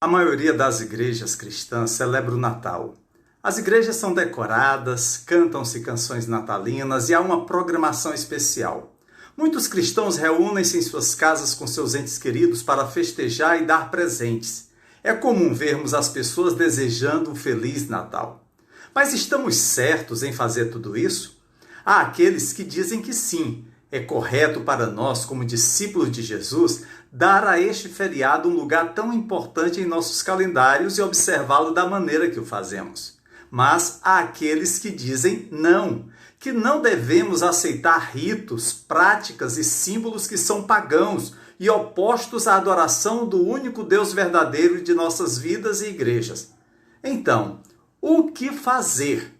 A maioria das igrejas cristãs celebra o Natal. As igrejas são decoradas, cantam-se canções natalinas e há uma programação especial. Muitos cristãos reúnem-se em suas casas com seus entes queridos para festejar e dar presentes. É comum vermos as pessoas desejando um Feliz Natal. Mas estamos certos em fazer tudo isso? Há aqueles que dizem que sim. É correto para nós, como discípulos de Jesus, dar a este feriado um lugar tão importante em nossos calendários e observá-lo da maneira que o fazemos. Mas há aqueles que dizem não, que não devemos aceitar ritos, práticas e símbolos que são pagãos e opostos à adoração do único Deus verdadeiro de nossas vidas e igrejas. Então, o que fazer?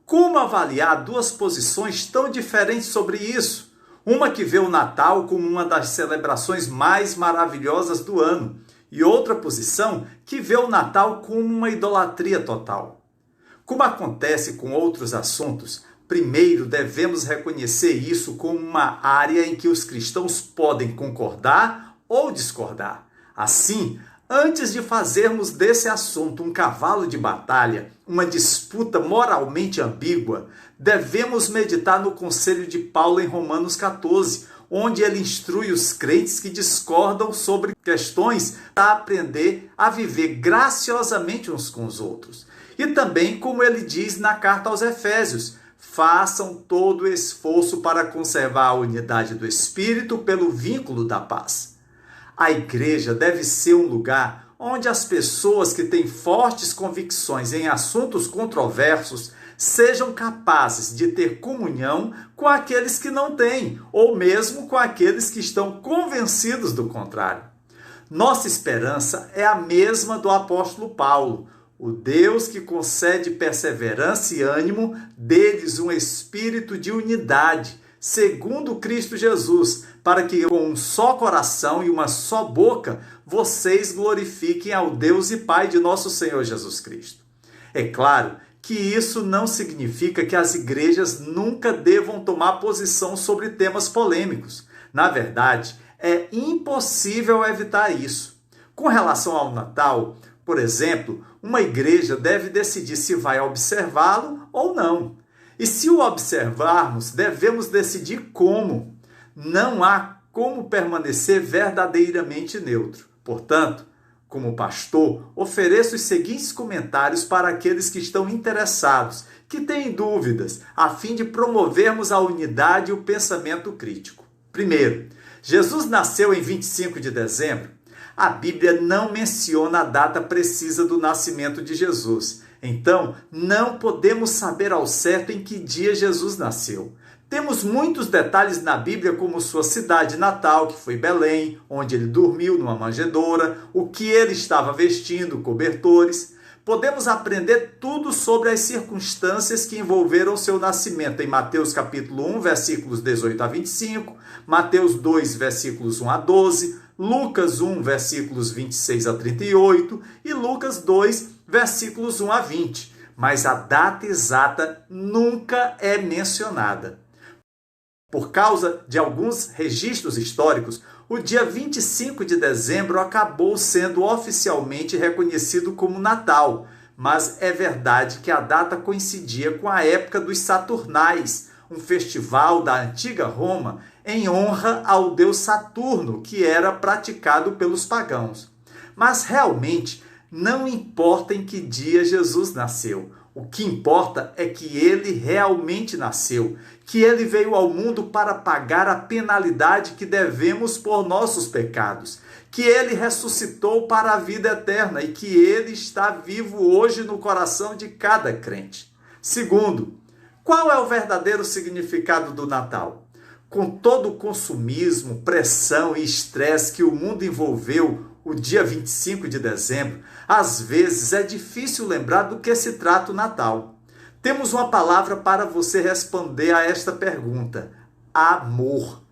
Como avaliar duas posições tão diferentes sobre isso? Uma que vê o Natal como uma das celebrações mais maravilhosas do ano, e outra posição que vê o Natal como uma idolatria total. Como acontece com outros assuntos, primeiro devemos reconhecer isso como uma área em que os cristãos podem concordar ou discordar. Assim, antes de fazermos desse assunto um cavalo de batalha, uma disputa moralmente ambígua, devemos meditar no conselho de Paulo em Romanos 14, onde ele instrui os crentes que discordam sobre questões para aprender a viver graciosamente uns com os outros. E também, como ele diz na carta aos Efésios, façam todo o esforço para conservar a unidade do Espírito pelo vínculo da paz. A igreja deve ser um lugar onde as pessoas que têm fortes convicções em assuntos controversos sejam capazes de ter comunhão com aqueles que não têm, ou mesmo com aqueles que estão convencidos do contrário. Nossa esperança é a mesma do apóstolo Paulo. O Deus que concede perseverança e ânimo, deles um espírito de unidade, segundo Cristo Jesus, para que com um só coração e uma só boca, vocês glorifiquem ao Deus e Pai de nosso Senhor Jesus Cristo. É claro que isso não significa que as igrejas nunca devam tomar posição sobre temas polêmicos. Na verdade, é impossível evitar isso. Com relação ao Natal, por exemplo, uma igreja deve decidir se vai observá-lo ou não. E se o observarmos, devemos decidir como. Não há como permanecer verdadeiramente neutro. Portanto, como pastor, ofereço os seguintes comentários para aqueles que estão interessados, que têm dúvidas, a fim de promovermos a unidade e o pensamento crítico. Primeiro, Jesus nasceu em 25 de dezembro. A Bíblia não menciona a data precisa do nascimento de Jesus. Então, não podemos saber ao certo em que dia Jesus nasceu. Temos muitos detalhes na Bíblia, como sua cidade natal, que foi Belém, onde ele dormiu numa manjedoura, o que ele estava vestindo, cobertores. Podemos aprender tudo sobre as circunstâncias que envolveram seu nascimento em Mateus capítulo 1, versículos 18 a 25, Mateus 2, versículos 1 a 12, Lucas 1, versículos 26 a 38 e Lucas 2, versículos 1 a 20. Mas a data exata nunca é mencionada. Por causa de alguns registros históricos, o dia 25 de dezembro acabou sendo oficialmente reconhecido como Natal, mas é verdade que a data coincidia com a época dos Saturnais, um festival da antiga Roma em honra ao deus Saturno, que era praticado pelos pagãos. Mas realmente não importa em que dia Jesus nasceu. O que importa é que ele realmente nasceu, que ele veio ao mundo para pagar a penalidade que devemos por nossos pecados, que ele ressuscitou para a vida eterna e que ele está vivo hoje no coração de cada crente. Segundo, qual é o verdadeiro significado do Natal? Com todo o consumismo, pressão e estresse que o mundo envolveu o dia 25 de dezembro, às vezes é difícil lembrar do que se trata o Natal. Temos uma palavra para você responder a esta pergunta: amor.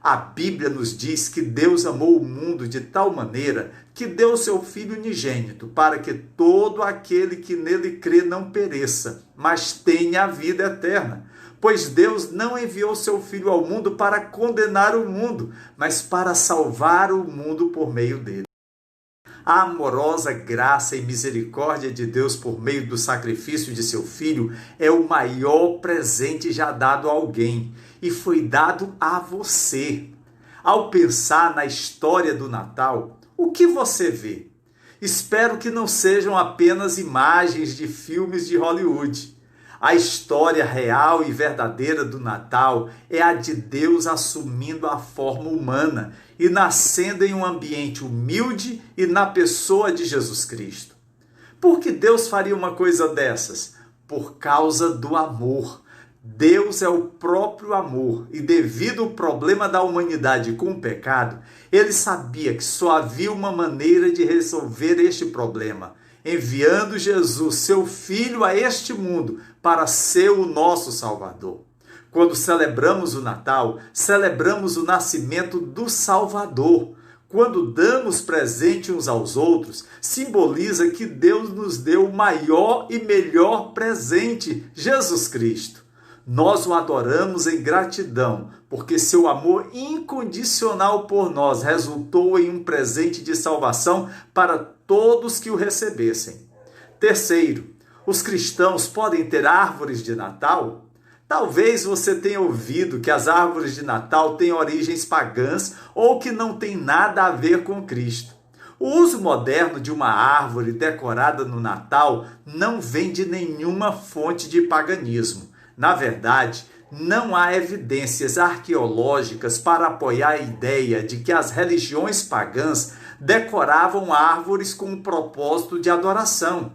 A Bíblia nos diz que Deus amou o mundo de tal maneira que deu seu Filho unigênito, para que todo aquele que nele crê não pereça, mas tenha a vida eterna. Pois Deus não enviou seu Filho ao mundo para condenar o mundo, mas para salvar o mundo por meio dele. A amorosa graça e misericórdia de Deus por meio do sacrifício de seu Filho é o maior presente já dado a alguém e foi dado a você. Ao pensar na história do Natal, o que você vê? Espero que não sejam apenas imagens de filmes de Hollywood. A história real e verdadeira do Natal é a de Deus assumindo a forma humana e nascendo em um ambiente humilde e na pessoa de Jesus Cristo. Por que Deus faria uma coisa dessas? Por causa do amor. Deus é o próprio amor e devido ao problema da humanidade com o pecado, ele sabia que só havia uma maneira de resolver este problema, enviando Jesus, seu Filho, a este mundo para ser o nosso Salvador. Quando celebramos o Natal, celebramos o nascimento do Salvador. Quando damos presente uns aos outros, simboliza que Deus nos deu o maior e melhor presente, Jesus Cristo. Nós o adoramos em gratidão, porque seu amor incondicional por nós resultou em um presente de salvação para todos que o recebessem. Terceiro, os cristãos podem ter árvores de Natal? Talvez você tenha ouvido que as árvores de Natal têm origens pagãs ou que não têm nada a ver com Cristo. O uso moderno de uma árvore decorada no Natal não vem de nenhuma fonte de paganismo. Na verdade, não há evidências arqueológicas para apoiar a ideia de que as religiões pagãs decoravam árvores com o propósito de adoração.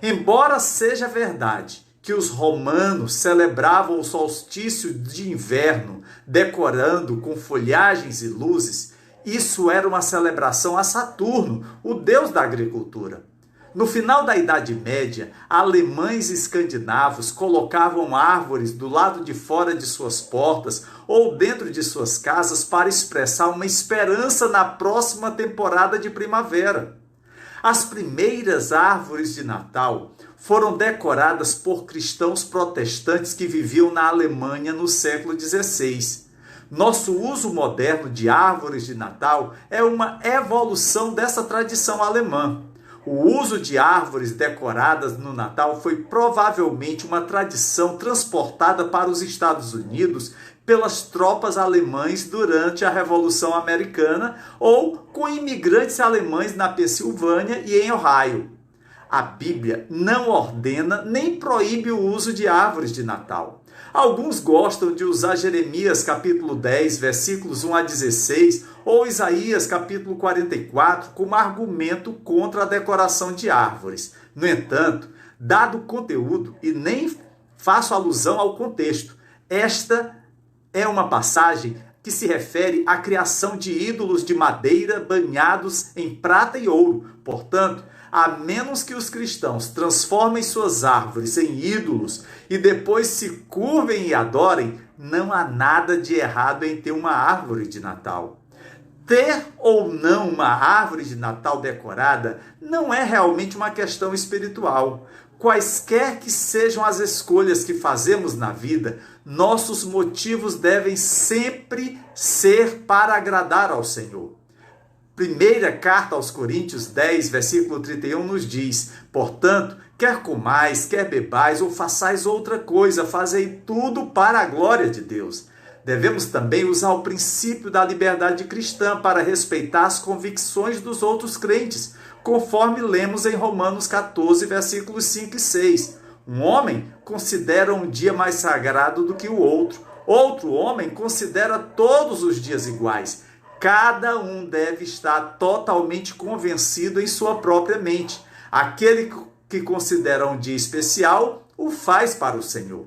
Embora seja verdade que os romanos celebravam o solstício de inverno decorando com folhagens e luzes, isso era uma celebração a Saturno, o deus da agricultura. No final da Idade Média, alemães escandinavos colocavam árvores do lado de fora de suas portas ou dentro de suas casas para expressar uma esperança na próxima temporada de primavera. As primeiras árvores de Natal foram decoradas por cristãos protestantes que viviam na Alemanha no século XVI. Nosso uso moderno de árvores de Natal é uma evolução dessa tradição alemã. O uso de árvores decoradas no Natal foi provavelmente uma tradição transportada para os Estados Unidos pelas tropas alemãs durante a Revolução Americana ou com imigrantes alemães na Pensilvânia e em Ohio. A Bíblia não ordena nem proíbe o uso de árvores de Natal. Alguns gostam de usar Jeremias capítulo 10, versículos 1 a 16, ou Isaías capítulo 44 como argumento contra a decoração de árvores. No entanto, dado o conteúdo, e nem faço alusão ao contexto, esta é uma passagem que se refere à criação de ídolos de madeira banhados em prata e ouro. Portanto, a menos que os cristãos transformem suas árvores em ídolos e depois se curvem e adorem, não há nada de errado em ter uma árvore de Natal. Ter ou não uma árvore de Natal decorada não é realmente uma questão espiritual. Quaisquer que sejam as escolhas que fazemos na vida, nossos motivos devem sempre ser para agradar ao Senhor. Primeira carta aos Coríntios 10, versículo 31 nos diz: portanto, quer comais, quer bebais ou façais outra coisa, fazei tudo para a glória de Deus. Devemos também usar o princípio da liberdade cristã para respeitar as convicções dos outros crentes, conforme lemos em Romanos 14, versículos 5 e 6. Um homem considera um dia mais sagrado do que o outro. Outro homem considera todos os dias iguais. Cada um deve estar totalmente convencido em sua própria mente. Aquele que considera um dia especial, o faz para o Senhor.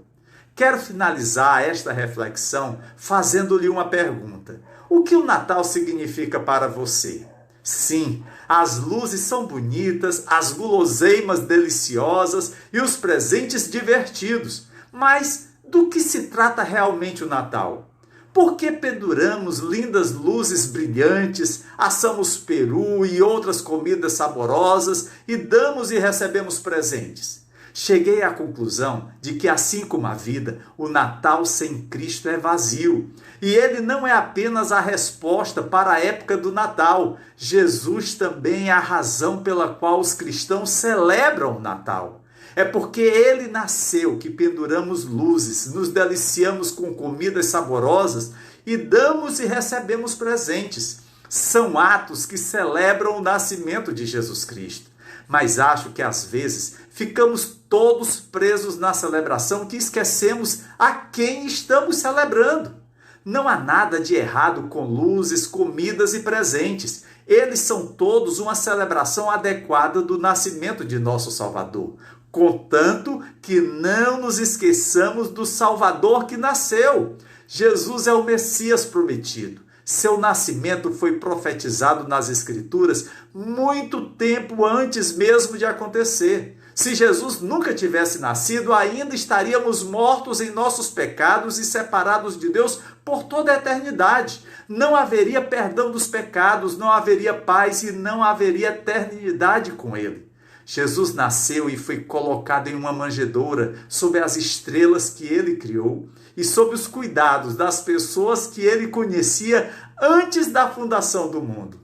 Quero finalizar esta reflexão fazendo-lhe uma pergunta. O que o Natal significa para você? Sim, as luzes são bonitas, as guloseimas deliciosas e os presentes divertidos. Mas do que se trata realmente o Natal? Por que penduramos lindas luzes brilhantes, assamos peru e outras comidas saborosas e damos e recebemos presentes? Cheguei à conclusão de que, assim como a vida, o Natal sem Cristo é vazio. E ele não é apenas a resposta para a época do Natal. Jesus também é a razão pela qual os cristãos celebram o Natal. É porque ele nasceu que penduramos luzes, nos deliciamos com comidas saborosas e damos e recebemos presentes. São atos que celebram o nascimento de Jesus Cristo. Mas acho que às vezes ficamos todos presos na celebração que esquecemos a quem estamos celebrando. Não há nada de errado com luzes, comidas e presentes. Eles são todos uma celebração adequada do nascimento de nosso Salvador, contanto que não nos esqueçamos do Salvador que nasceu. Jesus é o Messias prometido. Seu nascimento foi profetizado nas Escrituras muito tempo antes mesmo de acontecer. Se Jesus nunca tivesse nascido, ainda estaríamos mortos em nossos pecados e separados de Deus por toda a eternidade. Não haveria perdão dos pecados, não haveria paz e não haveria eternidade com Ele. Jesus nasceu e foi colocado em uma manjedoura sob as estrelas que ele criou e sob os cuidados das pessoas que ele conhecia antes da fundação do mundo.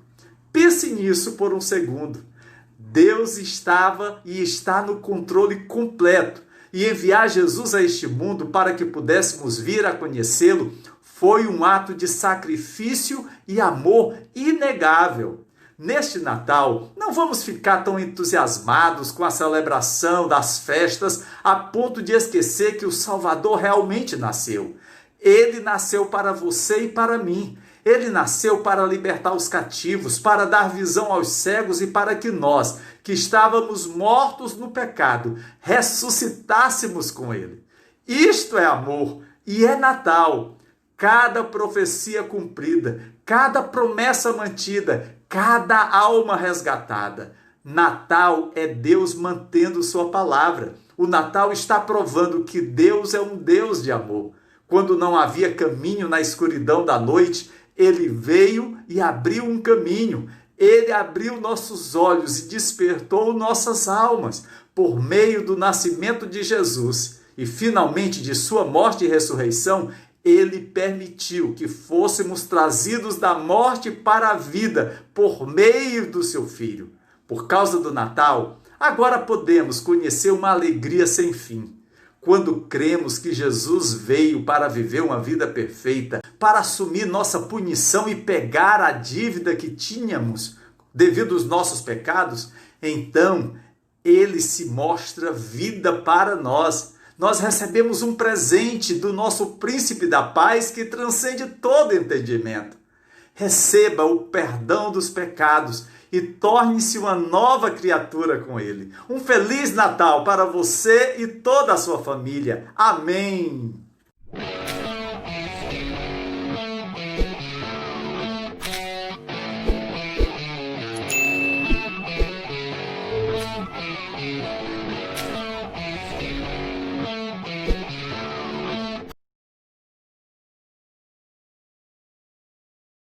Pense nisso por um segundo. Deus estava e está no controle completo, e enviar Jesus a este mundo para que pudéssemos vir a conhecê-lo foi um ato de sacrifício e amor inegável. Neste Natal, não vamos ficar tão entusiasmados com a celebração das festas a ponto de esquecer que o Salvador realmente nasceu. Ele nasceu para você e para mim. Ele nasceu para libertar os cativos, para dar visão aos cegos e para que nós, que estávamos mortos no pecado, ressuscitássemos com Ele. Isto é amor e é Natal. Cada profecia cumprida, cada promessa mantida, cada alma resgatada. Natal é Deus mantendo sua palavra. O Natal está provando que Deus é um Deus de amor. Quando não havia caminho na escuridão da noite, Ele veio e abriu um caminho. Ele abriu nossos olhos e despertou nossas almas por meio do nascimento de Jesus. E finalmente de sua morte e ressurreição, Ele permitiu que fôssemos trazidos da morte para a vida por meio do seu Filho. Por causa do Natal, agora podemos conhecer uma alegria sem fim. Quando cremos que Jesus veio para viver uma vida perfeita, para assumir nossa punição e pegar a dívida que tínhamos devido aos nossos pecados, então Ele se mostra vida para nós. Nós recebemos um presente do nosso príncipe da paz que transcende todo entendimento. Receba o perdão dos pecados e torne-se uma nova criatura com Ele. Um Feliz Natal para você e toda a sua família. Amém!